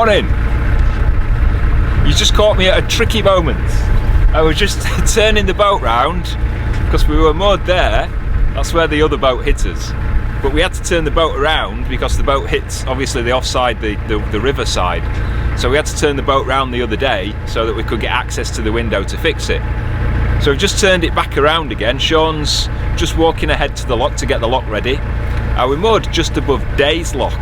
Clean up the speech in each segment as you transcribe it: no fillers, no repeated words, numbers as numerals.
Morning! You just caught me at a tricky moment. I was just turning the boat round because we were moored there. That's where the other boat hit us. But we had to turn the boat around because the boat hit obviously the offside, the river side. So we had to turn the boat round the other day so that we could get access to the window to fix it. So we've just turned it back around again. Sean's just walking ahead to the lock to get the lock ready. We're moored just above Day's Lock.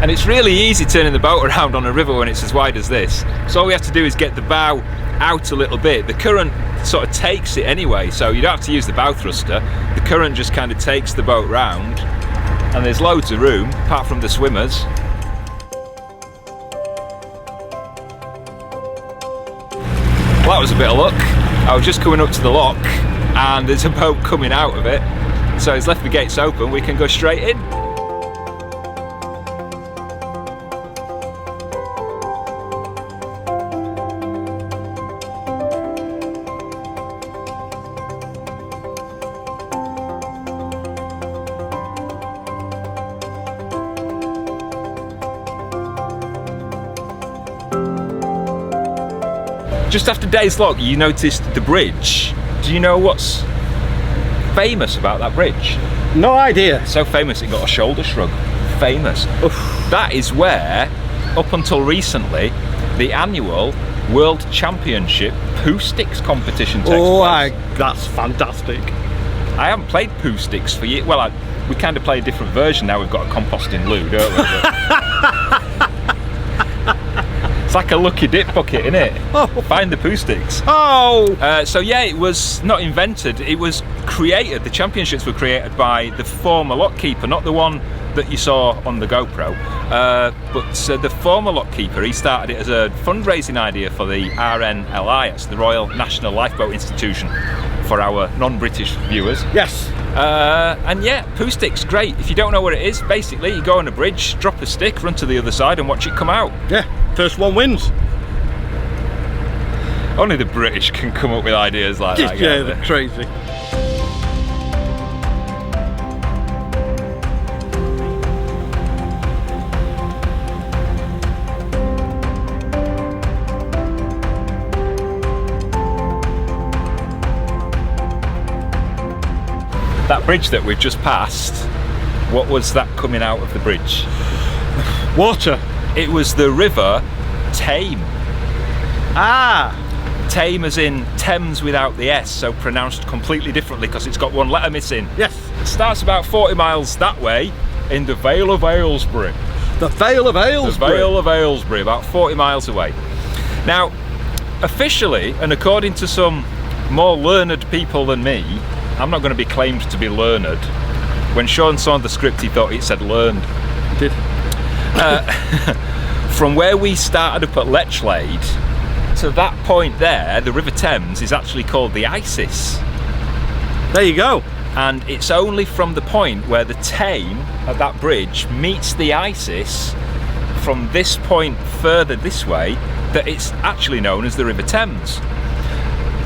And it's really easy turning the boat around on a river when it's as wide as this. So all we have to do is get the bow out a little bit. The current sort of takes it anyway, so you don't have to use the bow thruster. The current just kind of takes the boat round, and there's loads of room, apart from the swimmers. Well, that was a bit of luck. I was just coming up to the lock, and there's a boat coming out of it. So it's left the gates open, we can go straight in. Just after Day's Lock, you noticed the bridge. Do you know what's famous about that bridge? No idea. So famous it got a shoulder shrug. Famous. Oof. That is where, up until recently, the annual World Championship poo sticks competition takes place. That's fantastic. I haven't played poo sticks for years. Well, we kind of play a different version now. We've got a composting loo, don't we? It's like a lucky dip bucket, isn't it? Oh. Find the poo sticks. Oh! So yeah, it was not invented, it was created. The championships were created by the former lock keeper, not the one that you saw on the GoPro, but the former lock keeper. He started it as a fundraising idea for the RNLI, it's the Royal National Lifeboat Institution, for our non-British viewers. Yes. And yeah, poo sticks, great. If you don't know what it is, basically you go on a bridge, drop a stick, run to the other side and watch it come out. Yeah, first one wins. Only the British can come up with ideas like that. Yeah, they're crazy. That bridge that we've just passed, what was that coming out of the bridge? Water. It was the River Thames. Ah! Thames as in Thames without the S, so pronounced completely differently because it's got one letter missing. Yes. It starts about 40 miles that way in the Vale of Aylesbury. The Vale of Aylesbury? The Vale of Aylesbury, about 40 miles away. Now, officially, and according to some more learned people than me, I'm not going to be claimed to be learned. When Sean saw the script, he thought it said learned. It did. From where we started up at Lechlade to that point there, the River Thames is actually called the Isis. There you go. And it's only from the point where the Tame at that bridge meets the Isis, from this point further this way, that it's actually known as the River Thames.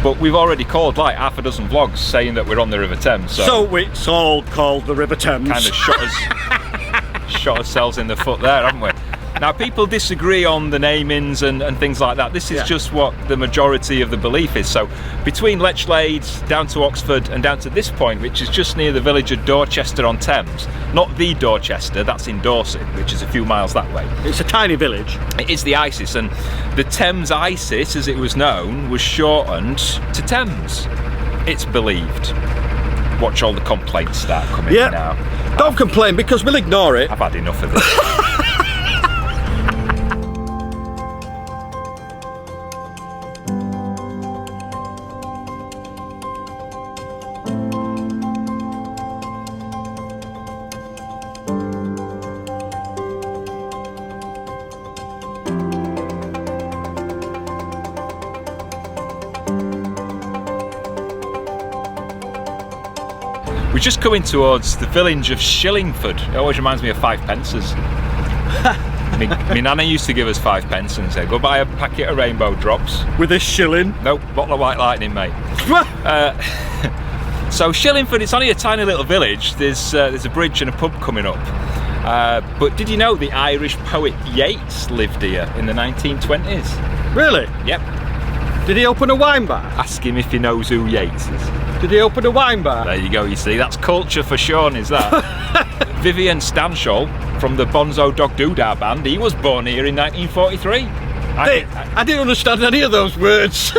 But we've already called like half a dozen vlogs saying that we're on the River Thames. So it's all called the River Thames. Kind of shot ourselves in the foot there, haven't we? Now, people disagree on the namings and things like that. This is just what the majority of the belief is. So between Lechlade down to Oxford and down to this point, which is just near the village of Dorchester-on-Thames, not the Dorchester, that's in Dorset, which is a few miles that way. It's a tiny village. It is the Isis, and the Thames Isis, as it was known, was shortened to Thames, it's believed. Watch all the complaints start coming in now. Don't complain, because we'll ignore it. I've had enough of this. We're just coming towards the village of Shillingford. It always reminds me of 5p. My nana used to give us 5p and say, go buy a packet of rainbow drops. With a shilling? Nope, bottle of white lightning, mate. So Shillingford, it's only a tiny little village. There's a bridge and a pub coming up. But did you know the Irish poet Yeats lived here in the 1920s? Really? Yep. Did he open a wine bar? Ask him if he knows who Yeats is. Did he open a wine bar? There you go, you see, that's culture for Sean, is that? Vivian Stanshall from the Bonzo Dog Doodah band, he was born here in 1943. I didn't understand any of those words.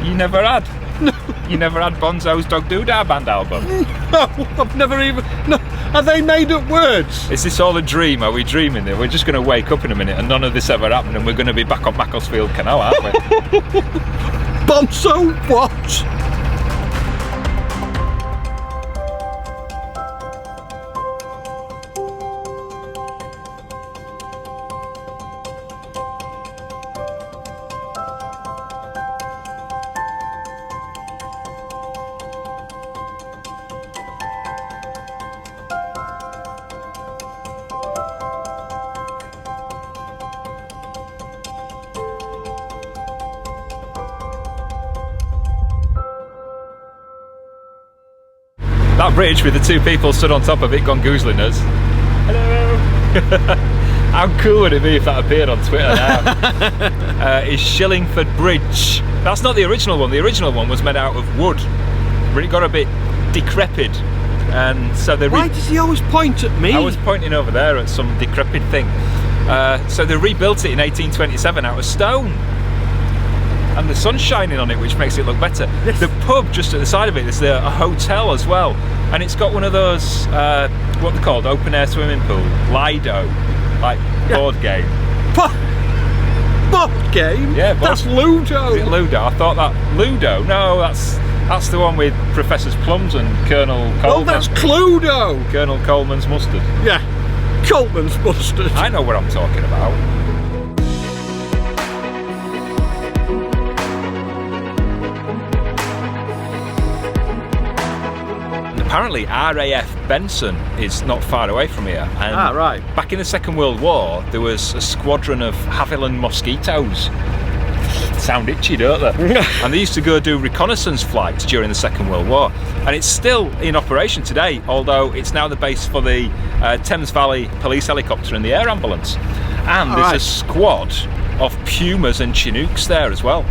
You never had? No. You never had Bonzo's Dog Doodah band album? No, I've never even... No. Are they made up words? Is this all a dream? Are we dreaming there? We're just going to wake up in a minute and none of this ever happened and we're going to be back on Macclesfield Canal, aren't we? Bonzo what? That bridge with the two people stood on top of it gone goozling us. Hello! How cool would it be if that appeared on Twitter now? Is Shillingford Bridge. That's not the original one. The original one was made out of wood, but it got a bit decrepit. And so they Why does he always point at me? I was pointing over there at some decrepit thing. So they rebuilt it in 1827 out of stone. And the sun's shining on it, which makes it look better. Yes. The pub just at the side of it is a hotel as well, and it's got one of those what they're called, open air swimming pool, Lido, like board game. Board game? Yeah, board. That's Ludo. Is it Ludo? I thought that Ludo. No, that's the one with Professors Plums and Colonel Coleman. Oh, that's Cluedo. Colonel Coleman's mustard. Yeah, Coleman's mustard. I know what I'm talking about. Apparently RAF Benson is not far away from here. And right. Back in the Second World War, there was a squadron of Havilland mosquitoes. Sound itchy, don't they? And they used to go do reconnaissance flights during the Second World War. And it's still in operation today, although it's now the base for the Thames Valley police helicopter and the air ambulance. And there's a squad of pumas and chinooks there as well.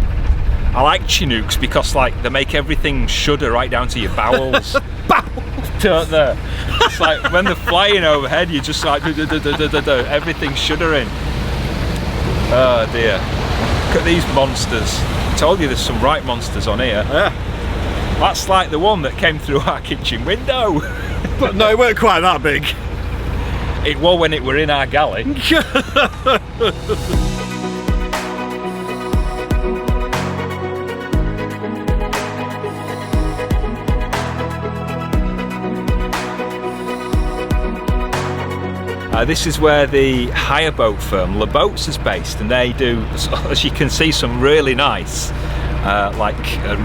I like chinooks because they make everything shudder right down to your bowels. Don't they? It's like when they're flying overhead, you're just like everything's shuddering. Oh dear. Look at these monsters. I told you there's some right monsters on here. Yeah. That's like the one that came through our kitchen window. But no, it weren't quite that big. It was when it were in our galley. This is where the hire boat firm Le Boats is based, and they do, as you can see, some really nice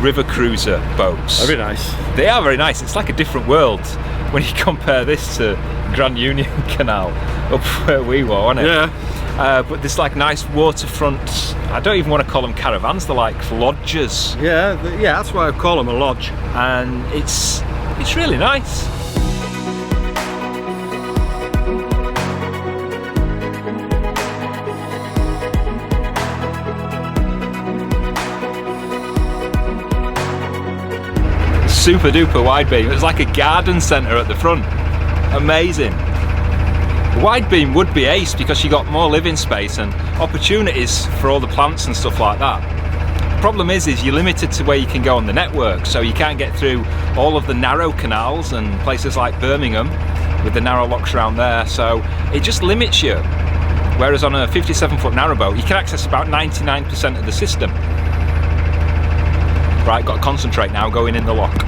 river cruiser boats. Very nice. They are very nice. It's like a different world when you compare this to Grand Union Canal up where we were, wasn't it? Yeah. But there's like nice waterfront, I don't even want to call them caravans, they're like lodges. Yeah, that's why I call them a lodge. And it's really nice. Super duper wide beam. It's like a garden centre at the front. Amazing. The wide beam would be ace because you got more living space and opportunities for all the plants and stuff like that. Problem is you're limited to where you can go on the network, so you can't get through all of the narrow canals and places like Birmingham with the narrow locks around there, so it just limits you. Whereas on a 57-foot narrowboat you can access about 99% of the system. Right, got to concentrate now, going in the lock.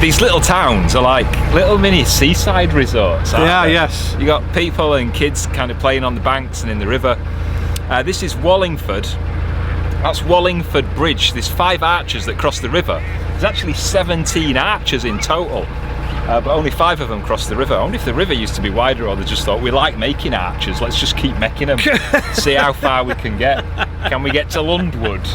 these little towns are like little mini seaside resorts. Yeah, they? yes. You got people and kids kind of playing on the banks and in the river. This is Wallingford. That's Wallingford Bridge. There's 5 arches that cross the river. There's actually 17 arches in total, but only 5 of them cross the river. I wonder if the river used to be wider, or they just thought, we like making arches, let's just keep making them. See how far we can get. Can we get to Lundwood?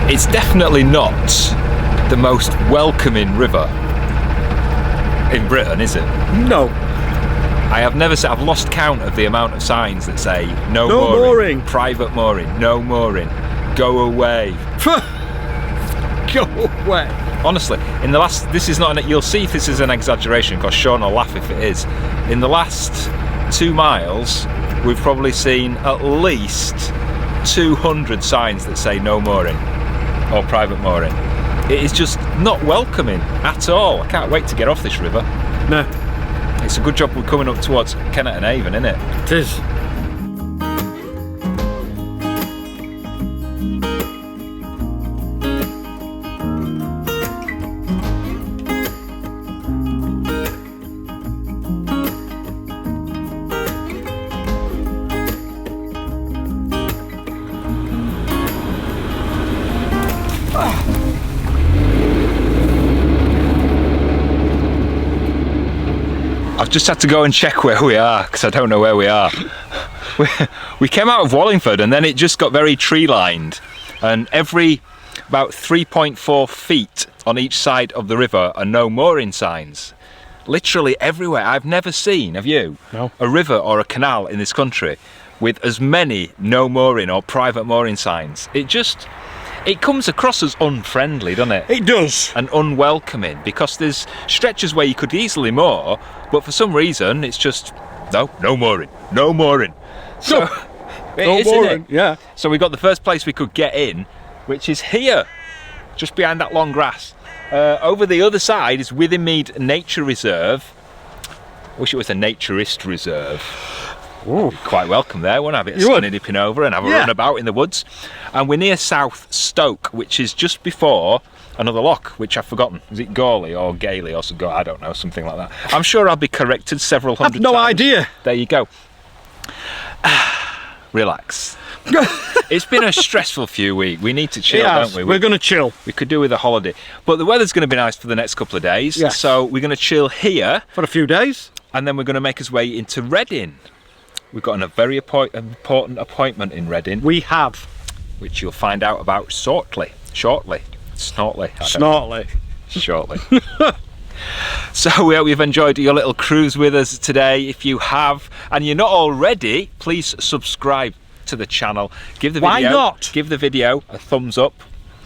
It's definitely not the most welcoming river in Britain, is it? No. I have never seen, I've lost count of the amount of signs that say no mooring, private mooring, no mooring, go away. Go away. Honestly, in the last, this is not, you'll see if this is an exaggeration, because Sean will laugh if it is. In the last 2 miles, we've probably seen at least 200 signs that say no mooring or private mooring. It is just not welcoming at all. I can't wait to get off this river. No. It's a good job we're coming up towards Kennet and Avon, isn't it? It is. I've just had to go and check where we are, because I don't know where we are. We came out of Wallingford and then it just got very tree lined, and every about 3.4 feet on each side of the river are no mooring signs. Literally everywhere. I've never seen, have you? No. A river or a canal in this country with as many no mooring or private mooring signs. It comes across as unfriendly, doesn't it? It does. And unwelcoming, because there's stretches where you could easily moor, but for some reason it's just no mooring, no mooring. So No mooring, yeah. So we got the first place we could get in, which is here, just behind that long grass. Over the other side is Withymead Nature Reserve. I wish it was a naturist reserve. Ooh. Quite welcome there, wouldn't I? A bit of You would. skinny dipping over and have a run about in the woods. And we're near South Stoke, which is just before another loch, which I've forgotten. Is it Goring or Gailey or something? I don't know, something like that. I'm sure I'll be corrected several hundred I've no times. idea. There you go. Relax. It's been a stressful few weeks. We need to chill, don't we? We're going to chill. We could do with a holiday. But the weather's going to be nice for the next couple of days. Yes. So we're going to chill here. For a few days. And then we're going to make us way into Reading. We've got a very important appointment in Reading. We have. Which you'll find out about shortly. Shortly. Snortly. Snortly. Shortly. So we hope you've enjoyed your little cruise with us today. If you have, and you're not already, please subscribe to the channel. Give the video, Why not? Give the video a thumbs up.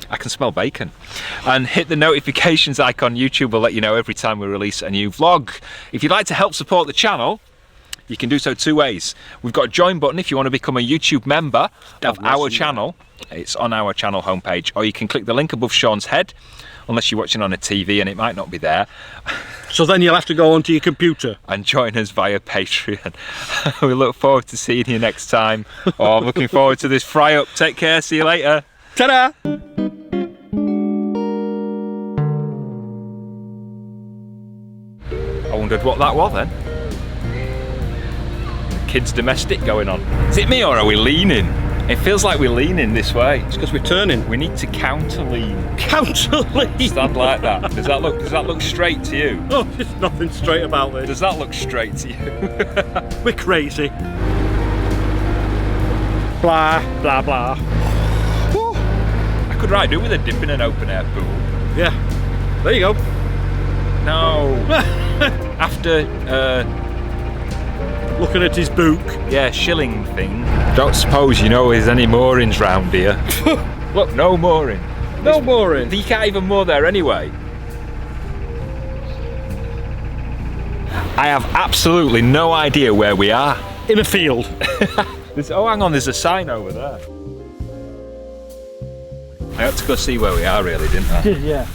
I can smell bacon. And hit the notifications icon. YouTube will let you know every time we release a new vlog. If you'd like to help support the channel, you can do so 2 ways. We've got a join button if you want to become a YouTube member of our channel. It's on our channel homepage, or you can click the link above Sean's head, unless you're watching on a TV and it might not be there. So then you'll have to go onto your computer. And join us via Patreon. We look forward to seeing you next time. Oh, I'm looking forward to this fry up. Take care, see you later. Ta-da! I wondered what that was then. Kids domestic going on. Is it me or are we leaning It feels like we're leaning this way. It's because we're turning. We need to counter lean. Counter lean. Stand like that. Does that look straight to you? Oh, there's nothing straight about this. Does that look straight to you? We're crazy. Blah, blah, blah. Woo. I could right do with a dip in an open air pool. Yeah. There you go. No. After looking at his book. yeah, shilling thing. Don't suppose you know there's any moorings round here. Look, no mooring. No mooring. You can't even moor there anyway. I have absolutely no idea where we are. In a field. Oh, hang on, there's a sign over there. I had to go see where we are, really, didn't I? Yeah.